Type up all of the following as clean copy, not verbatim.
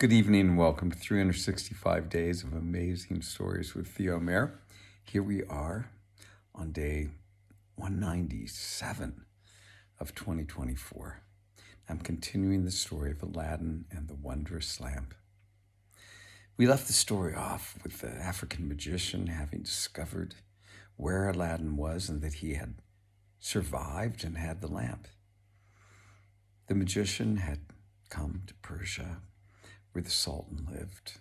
Good evening and welcome to 365 Days of Amazing Stories with Theo Mayer. Here we are on day 197 of 2024. I'm continuing the story of Aladdin and the Wondrous lamp. We left the story off with the African magician having discovered where Aladdin was and that he had survived and had the lamp. The magician had come to Persia, where the Sultan lived,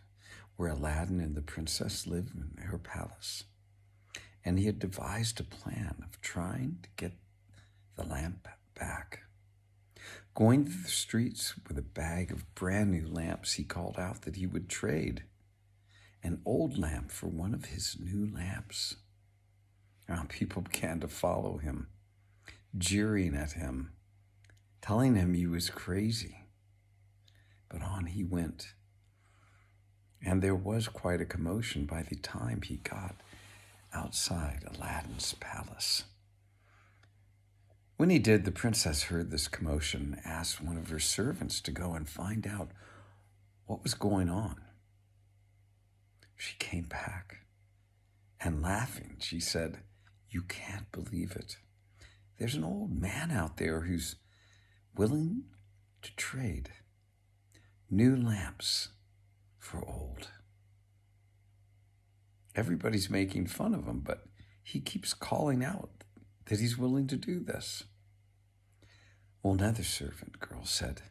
where Aladdin and the princess lived in her palace. And he had devised a plan of trying to get the lamp back. Going through the streets with a bag of brand new lamps, he called out that he would trade an old lamp for one of his new lamps. Now people began to follow him, jeering at him, telling him he was crazy. But on he went. And there was quite a commotion by the time he got outside Aladdin's palace. When he did, the princess heard this commotion, asked one of her servants to go and find out what was going on. She came back, and laughing, she said, "You can't believe it. There's an old man out there who's willing to trade new lamps for old. Everybody's making fun of him, but he keeps calling out that he's willing to do this." Well, another servant girl said,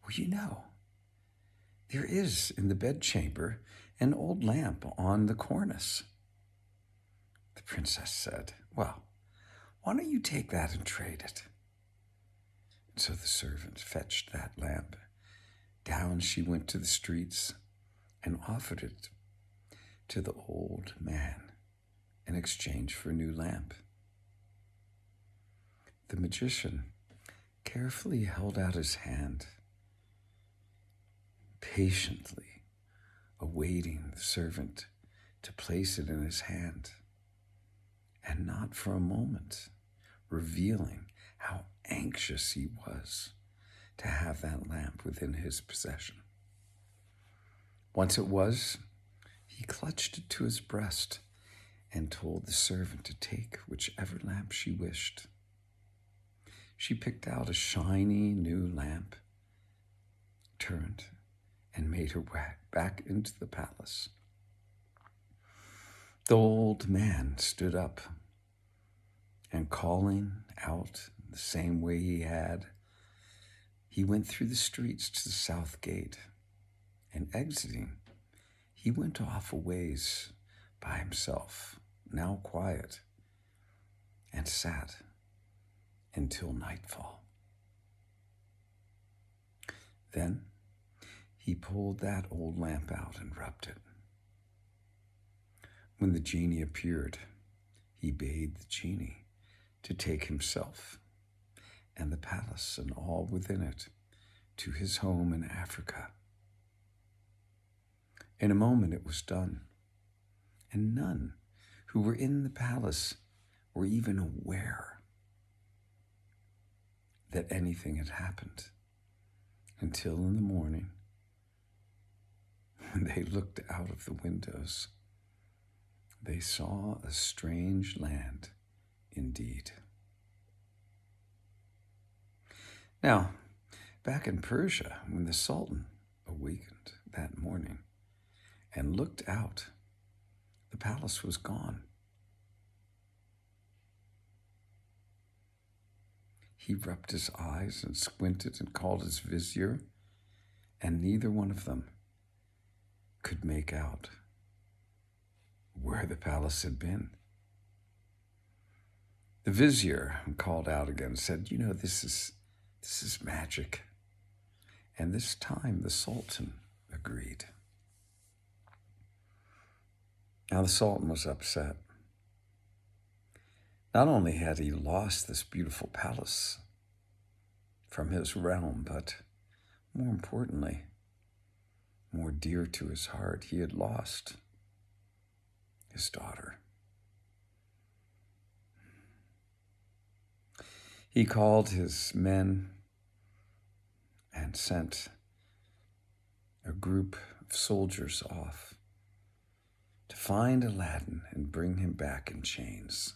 "Well, there is in the bedchamber an old lamp on the cornice." The princess said, "Well, why don't you take that and trade it?" And so the servant fetched that lamp. Down she went to the streets and offered it to the old man in exchange for a new lamp. The magician carefully held out his hand, patiently awaiting the servant to place it in his hand, and not for a moment revealing how anxious he was to have that lamp within his possession. Once it was, he clutched it to his breast and told the servant to take whichever lamp she wished. She picked out a shiny new lamp, turned, and made her way back into the palace. The old man stood up and, calling out the same way he went through the streets to the south gate, and exiting, he went off a ways by himself, now quiet, and sat until nightfall. Then he pulled that old lamp out and rubbed it. When the genie appeared, he bade the genie to take himself and the palace and all within it to his home in Africa. In a moment it was done, and none who were in the palace were even aware that anything had happened until in the morning, when they looked out of the windows, they saw a strange land indeed. Now, back in Persia, when the Sultan awakened that morning and looked out, the palace was gone. He rubbed his eyes and squinted and called his vizier, and neither one of them could make out where the palace had been. The vizier called out again and said, "This is magic." And this time the Sultan agreed. Now the Sultan was upset. Not only had he lost this beautiful palace from his realm, but more importantly, more dear to his heart, he had lost his daughter. He called his men and sent a group of soldiers off to find Aladdin and bring him back in chains.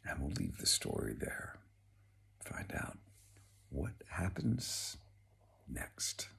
And we'll leave the story there. Find out what happens next.